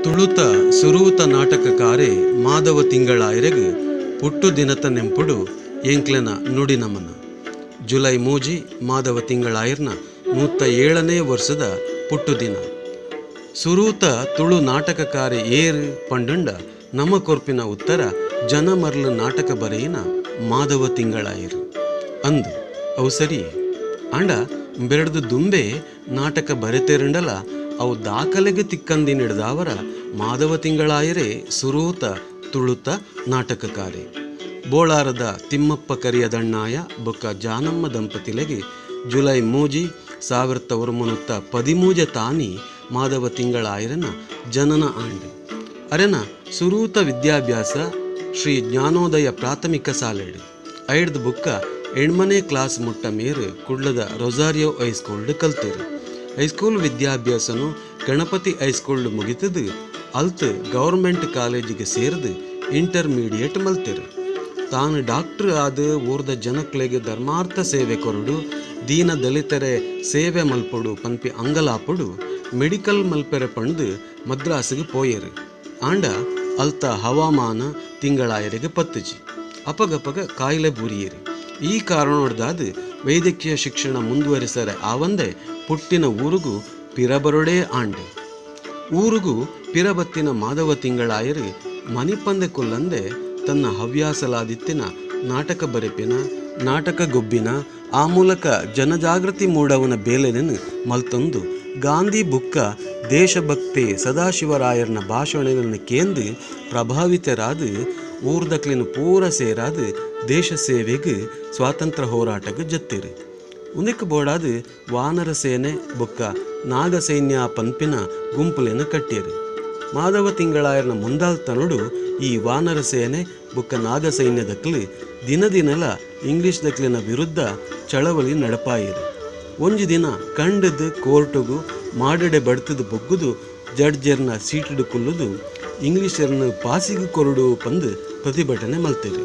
ತುಳುತ ಸುರೂತ ನಾಟಕಕಾರೆ ಮಾಧವ ತಿಂಗಳಾಯರೆಗ್ ಪುಟ್ಟು ದಿನತ ನೆಂಪುಡು ಎಂಕ್ಲೆನ ನುಡಿ ನಮನ. ಜುಲೈ ಮೂಜಿ ಮಾಧವ ತಿಂಗಳಾಯರ್ನ 107ನೇ ವರ್ಷದ ಪುಟ್ಟು ದಿನ. ಸುರೂತ ತುಳು ನಾಟಕಕಾರೆ ಏರು ಪಂಡುಂಡ ನಮ್ಮ ಕೊರ್ಪಿನ ಉತ್ತರ ಜನಮರ್ಲು ನಾಟಕ ಬರೆಯಿನ ಮಾಧವ ತಿಂಗಳಾಯರು ಅಂದು ಅವು ಸರಿ ಅಂಡ ಬೆರಡ್ದು ದುಂಬೆ ನಾಟಕ ಬರೆತೇರಂಡಲ ಅವು ದಾಖಲೆಗೆ ತಿಕ್ಕಂದಿನಿಡ್ದವರ ಮಾಧವ ತಿಂಗಳಾಯರೇ ಸುರೂತ ತುಳುತ ನಾಟಕಕಾರೆ. ಬೋಳಾರದ ತಿಮ್ಮಪ್ಪ ಕರಿಯ ದಣ್ಣಾಯ ಬೊಕ್ಕ ಜಾನಮ್ಮ ದಂಪತಿಲೆಗೆ ಜುಲೈ ಮೂಜಿ 1913 ತಾನಿ ಮಾಧವ ತಿಂಗಳಾಯರನ ಜನನ ಆಂಡೆ. ಅರೆನ ಸುರೂತ ವಿದ್ಯಾಭ್ಯಾಸ ಶ್ರೀ ಜ್ಞಾನೋದಯ ಪ್ರಾಥಮಿಕ ಶಾಲೆಡು ಐಡ್ದು ಬುಕ್ಕ 8ನೇ ಕ್ಲಾಸ್ ಮುಟ್ಟ ಮೇರು ಕುಡ್ಲದ ರೊಸಾರಿಯೋ ಹೈಸ್ಕೂಲ್ಡ್ ಕಲ್ತೇರು. ಹೈಸ್ಕೂಲ್ ವಿದ್ಯಾಭ್ಯಾಸನು ಗಣಪತಿ ಹೈಸ್ಕೂಲ್ಡ್ ಮುಗಿತದು ಅಲ್ತ್ ಗೌರ್ಮೆಂಟ್ ಕಾಲೇಜಿಗೆ ಸೇರಿದು ಇಂಟರ್ಮೀಡಿಯೇಟ್ ಮಲ್ತೇರು. ತಾನು ಡಾಕ್ಟರ್ ಆದ ಊರ್ದ ಜನಕ್ಲೆಗೆ ಧರ್ಮಾರ್ಥ ಸೇವೆ ಕೊರಡು ದೀನ ದಲಿತರೆ ಸೇವೆ ಮಲ್ಪಡು ಪನ್ಪಿ ಅಂಗಲಾಪಡು ಮೆಡಿಕಲ್ ಮಲ್ಪೆರೆ ಪಣ್ದು ಮದ್ರಾಸಿಗೆ ಪೋಯರು. ಆಂಡ ಅಲ್ತ ಹವಾಮಾನ ತಿಂಗಳಾಯರಿಗೆ ಪತ್ತಜಿ ಅಪಗಪಗ ಕಾಯಿಲೆ ಬುರಿಯರು. ಈ ಕಾರಣದಾದ ವೈದ್ಯಕೀಯ ಶಿಕ್ಷಣ ಮುಂದುವರಿಸರೆ ಆವಂದೆ ಪುಟ್ಟಿನ ಊರಿಗೂ ಪಿರಬರುಡೇ ಆಂಡೆ. ಊರಿಗೂ ಪಿರಬತ್ತಿನ ಮಾಧವ ತಿಂಗಳಾಯರು ಮನಿಪಂದೆ ಕೊಲ್ಲಂದೆ ತನ್ನ ಹವ್ಯಾಸಲಾದಿತ್ತಿನ ನಾಟಕ ಬರೆಪಿನ ನಾಟಕ ಗೊಬ್ಬಿನ ಆ ಮೂಲಕ ಜನಜಾಗೃತಿ ಮೂಡವನ ಬೇಲೆನನ್ನು ಮಲ್ತೊಂದು ಗಾಂಧಿ ಬುಕ್ಕ ದೇಶಭಕ್ತಿ ಸದಾಶಿವರಾಯರ್ನ ಭಾಷಣಗಳನ್ನು ಕೇಂದು ಪ್ರಭಾವಿತರಾದ ಊರ್ದಕ್ಲಿನ ಪೂರ ಸೇರಾದ ದೇಶ ಸೇವೆಗೆ ಸ್ವಾತಂತ್ರ್ಯ ಹೋರಾಟಕ್ಕೆ ಜತ್ತೇರು. ಉಂದಕ್ಕೆ ಬೋಡಾದ ವಾನರ ಸೇನೆ ಬೊಕ್ಕ ನಾಗಸೈನ್ಯ ಪಂಪಿನ ಗುಂಪುಲೆನ ಕಟ್ಟಿಯರು. ಮಾಧವ ತಿಂಗಳಾಯರ್ನ ಮುಂದಾಲ್ತನುಡು ಈ ವಾನರ ಸೇನೆ ಬೊಕ್ಕ ನಾಗಸೈನ್ಯದಕ್ಲಿ ದಿನದಿನಲ ಇಂಗ್ಲಿಷ್ ದಕ್ಲಿನ ವಿರುದ್ಧ ಚಳವಳಿ ನಡಪಾಯಿರು. ಒಂಜು ದಿನ ಕಂಡದು ಕೋರ್ಟುಗು ಮಾಡಡೆ ಬಡ್ತದ ಬೊಗ್ಗುದು ಜಡ್ಜರ್ನ ಸೀಟಡು ಕೊಲ್ಲುದು ಇಂಗ್ಲಿಷರ್ನ ಪಾಸಿಗೆ ಕೊರಡು ಪಂದು ಪ್ರತಿಭಟನೆ ಮಲ್ತೇರು.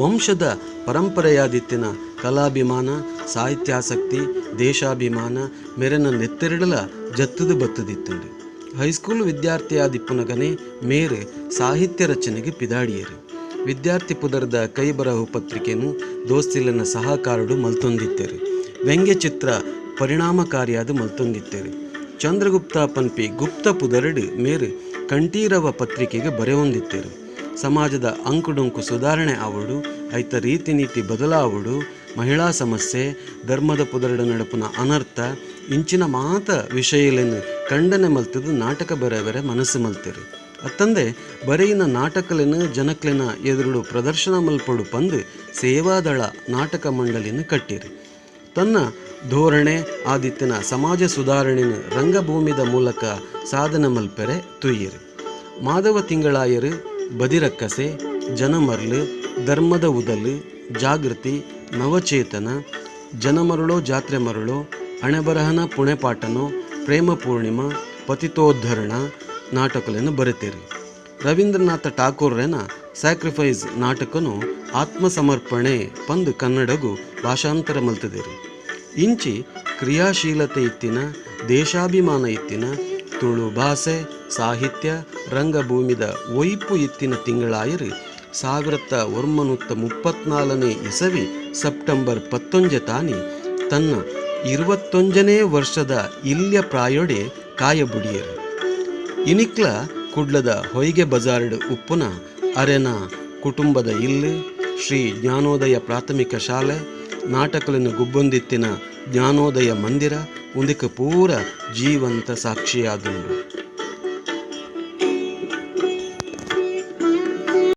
ವಂಶದ ಪರಂಪರೆಯಾದಿತ್ತಿನ ಕಲಾಭಿಮಾನ ಸಾಹಿತ್ಯಾಸಕ್ತಿ ದೇಶಾಭಿಮಾನ ಮೆರೆನ ನೆತ್ತೆರಡಲ ಜತ್ತದು ಬತ್ತದಿತ್ತಂಡು. ಹೈಸ್ಕೂಲ್ ವಿದ್ಯಾರ್ಥಿಯಾದಿಪ್ಪುನಗನೆ ಮೇರೆ ಸಾಹಿತ್ಯ ರಚನೆಗೆ ಪಿದಾಡಿಯರು. ವಿದ್ಯಾರ್ಥಿ ಪುದರದ ಕೈಬರಹು ಪತ್ರಿಕೆಯನ್ನು ದೋಸ್ತಿಲನ ಸಹಕಾರಡು ಮಲ್ತೊಂದಿತ್ತೇರು. ವ್ಯಂಗ್ಯ ಚಿತ್ರ ಪರಿಣಾಮಕಾರಿಯಾದ ಮಲ್ತೊಂದಿತ್ತೇರು. ಚಂದ್ರಗುಪ್ತ ಪನ್ಪಿ ಗುಪ್ತ ಪುದರಡು ಮೇರೆ ಕಂಠೀರವ ಪತ್ರಿಕೆಗೆ ಬರೆಯೊಂದಿತ್ತೇರು. ಸಮಾಜದ ಅಂಕುಡೊಂಕು ಸುಧಾರಣೆ ಆವಡು ಐತ ರೀತಿ ನೀತಿ ಬದಲಾವಡು ಮಹಿಳಾ ಸಮಸ್ಯೆ ಧರ್ಮದ ಪುದರಡ ನಡಪುನ ಅನರ್ಥ ಇಂಚಿನ ಮಾತ ವಿಷಯಲೆನ್ನು ಖಂಡನೆ ಮಲ್ತದು ನಾಟಕ ಬರೆವರೆ ಮನಸ್ಸು ಮಲ್ತೇರು. ಅತ್ತಂದೆ ಬರೆಯಿನ ನಾಟಕಲೆನು ಜನಕ್ಲೆನ ಎದುರುಡು ಪ್ರದರ್ಶನ ಮಲ್ಪಡು ಪಂದು ಸೇವಾದಳ ನಾಟಕ ಮಂಡಳಿಯನ್ನು ಕಟ್ಟಿರು. ತನ್ನ ಧೋರಣೆ ಆದಿತ್ತಿನ ಸಮಾಜ ಸುಧಾರಣೆಯನ್ನು ರಂಗಭೂಮಿದ ಮೂಲಕ ಸಾಧನ ಮಲ್ಪೆರೆ ತುಯ್ಯರು. ಮಾಧವ ತಿಂಗಳಾಯರು ಬದಿರಕ್ಕಸೆ ಜನಮರ್ಲು ಧರ್ಮದ ಉದಲು ಜಾಗೃತಿ ನವಚೇತನ ಜನಮರುಳೋ ಜಾತ್ರೆ ಮರುಳೋ ಹಣೆಬರಹನ ಪುಣೆಪಾಟನೋ ಪ್ರೇಮ ಪೂರ್ಣಿಮಾ ಪತಿತೋದ್ಧರಣ ನಾಟಕಗಳನ್ನು ಬರೆತೇರಿ. ರವೀಂದ್ರನಾಥ ಠಾಕೂರ್ರೆನ ಸ್ಯಾಕ್ರಿಫೈಸ್ ನಾಟಕನು ಆತ್ಮಸಮರ್ಪಣೆ ಪಂದು ಕನ್ನಡಗೂ ಭಾಷಾಂತರ ಮಲ್ತದೇರಿ. ಇಂಚಿ ಕ್ರಿಯಾಶೀಲತೆ ಇತ್ತಿನ ದೇಶಾಭಿಮಾನ ಇತ್ತಿನ ತುಳು ಭಾಷೆ ಸಾಹಿತ್ಯ ರಂಗಭೂಮಿದ ಒಯ್ಪು ಇತ್ತಿನ ತಿಂಗಳಾಯರು 1934ನೇ ಇಸವಿ ಸೆಪ್ಟೆಂಬರ್ 11 ತಾನಿ ತನ್ನ 21ನೇ ವರ್ಷದ ಇಲ್ಯ ಪ್ರಾಯೊಡೆ ಕಾಯಬುಡಿಯರು. ಇನಿಕ್ಲ ಕುಡ್ಲದ ಹೊಯ್ಗೆ ಬಜಾರ್ಡ್ ಉಪ್ಪುನ ಅರೆನ ಕುಟುಂಬದ ಇಲ್ಲು ಶ್ರೀ ಜ್ಞಾನೋದಯ ಪ್ರಾಥಮಿಕ ಶಾಲೆ ನಾಟಕలను ಗುಬ್ಬೊಂದಿತ್ತಿನ ಜ್ಞಾನೋದಯ ಮಂದಿರ ಉಂದಿಕ ಪೂರ ಜೀವಂತ ಸಾಕ್ಷಿಯಾದುಂಡು.